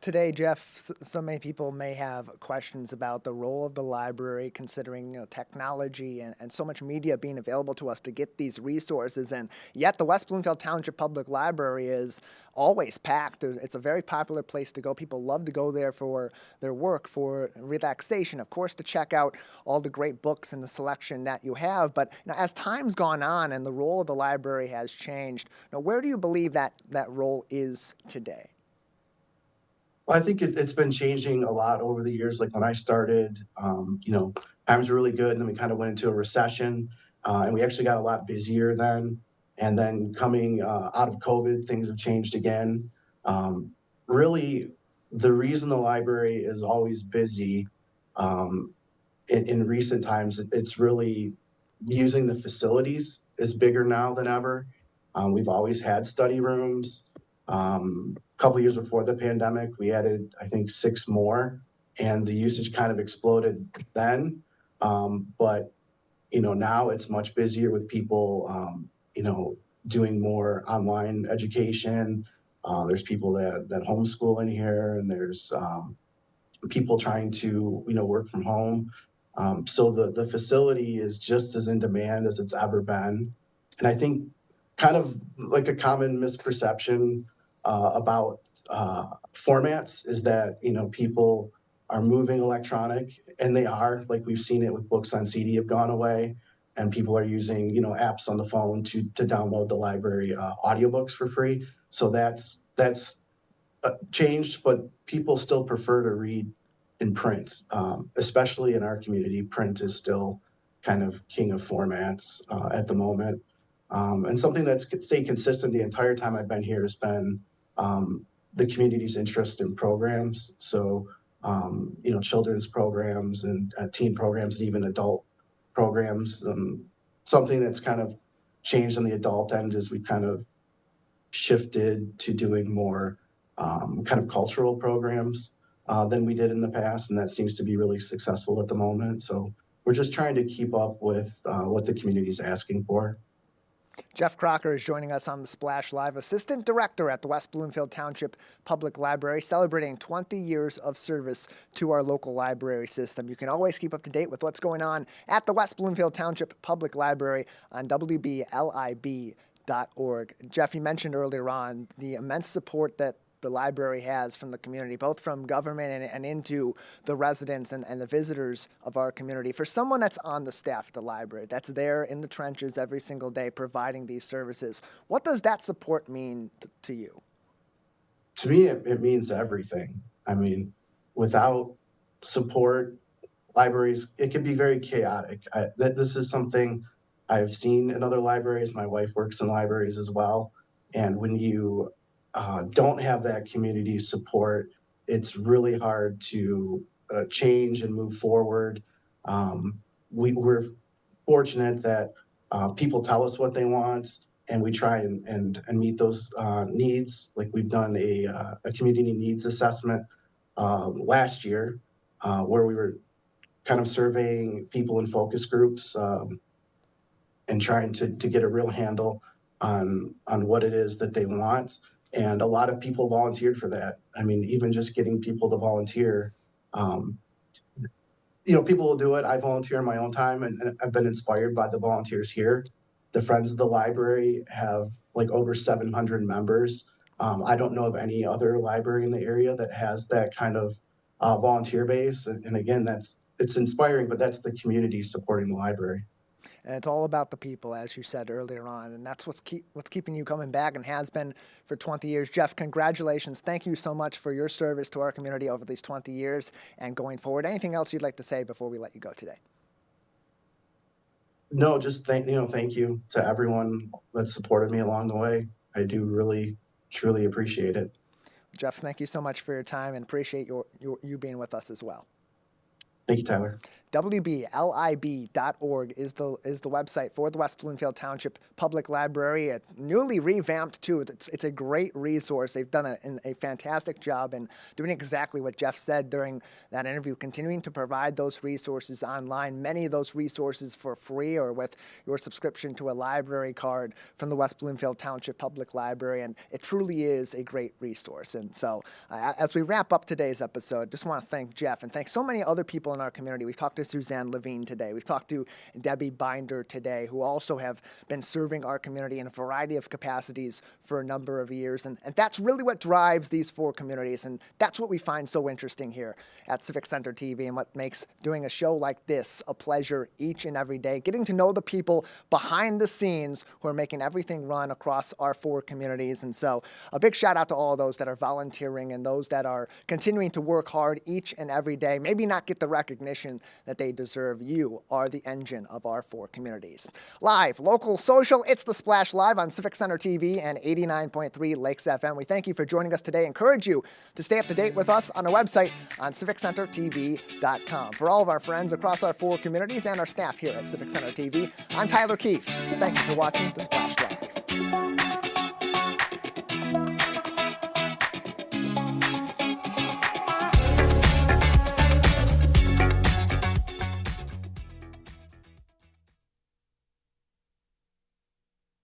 Today, Jeff, so many people may have questions about the role of the library, considering technology and so much media being available to us to get these resources. And yet the West Bloomfield Township Public Library is always packed. It's a very popular place to go. People love to go there for their work, for relaxation, of course, to check out all the great books and the selection that you have. But as time's gone on and the role of the library has changed, where do you believe that role is today? Well, I think it's been changing a lot over the years. Like when I started, times were really good, and then we kind of went into a recession, and we actually got a lot busier then. And then coming out of COVID, things have changed again. Really, the reason the library is always busy in recent times, it's really using the facilities is bigger now than ever. We've always had study rooms. Couple years before the pandemic, we added, I think, 6 more, and the usage kind of exploded then. But now it's much busier with people, doing more online education. There's people that homeschool in here, and there's people trying to, work from home. So the facility is just as in demand as it's ever been. And I think kind of like a common misperception about formats is that people are moving electronic, and they are. Like we've seen it with books on CD have gone away, and people are using apps on the phone to download the library audiobooks for free. So that's changed, but people still prefer to read in print, especially in our community. Print is still kind of king of formats at the moment. And something that's stayed consistent the entire time I've been here has been the community's interest in programs. So, children's programs and teen programs and even adult programs. Something that's kind of changed on the adult end is we kind of shifted to doing more kind of cultural programs than we did in the past. And that seems to be really successful at the moment. So we're just trying to keep up with what the community is asking for. Jeff Crocker is joining us on the Splash Live, Assistant Director at the West Bloomfield Township Public Library, celebrating 20 years of service to our local library system. You can always keep up to date with what's going on at the West Bloomfield Township Public Library on WBLIB.org. Jeff, you mentioned earlier on the immense support that the library has from the community, both from government and into the residents and the visitors of our community. For someone that's on the staff at the library, that's there in the trenches every single day providing these services, what does that support mean to you? To me, it means everything. I mean, without support, libraries, it can be very chaotic. This is something I've seen in other libraries. My wife works in libraries as well. And when you don't have that community support, it's really hard to change and move forward. We're fortunate that people tell us what they want, and we try and meet those needs. Like we've done a community needs assessment last year where we were kind of surveying people in focus groups and trying to get a real handle on what it is that they want. And a lot of people volunteered for that. I mean, even just getting people to volunteer, people will do it. I volunteer in my own time, and I've been inspired by the volunteers here. The Friends of the Library have like over 700 members. I don't know of any other library in the area that has that kind of volunteer base. And again, it's inspiring, but that's the community supporting the library. And it's all about the people, as you said earlier on. And that's what's keeping you coming back and has been for 20 years. Jeff, congratulations. Thank you so much for your service to our community over these 20 years and going forward. Anything else you'd like to say before we let you go today? No, just thank you to everyone that supported me along the way. I do really, truly appreciate it. Jeff, thank you so much for your time and appreciate you being with us as well. Thank you, Tyler. wblib.org is the website for the West Bloomfield Township Public Library. It's newly revamped too. It's a great resource. They've done a fantastic job in doing exactly what Jeff said during that interview, continuing to provide those resources online, many of those resources for free or with your subscription to a library card from the West Bloomfield Township Public Library, and it truly is a great resource. And so as we wrap up today's episode, just want to thank Jeff and thank so many other people in our community. We've talked to Suzanne Levine today. We've talked to Debbie Binder today, who also have been serving our community in a variety of capacities for a number of years. And that's really what drives these four communities. And that's what we find so interesting here at Civic Center TV and what makes doing a show like this a pleasure each and every day, getting to know the people behind the scenes who are making everything run across our four communities. And so a big shout out to all of those that are volunteering and those that are continuing to work hard each and every day, maybe not get the recognition that they deserve. You are the engine of our four communities. Live, local, social, it's The Splash Live on Civic Center TV and 89.3 Lakes FM. We thank you for joining us today. Encourage you to stay up to date with us on our website on civiccentertv.com. For all of our friends across our four communities and our staff here at Civic Center TV, I'm Tyler Kieft. Thank you for watching The Splash Live.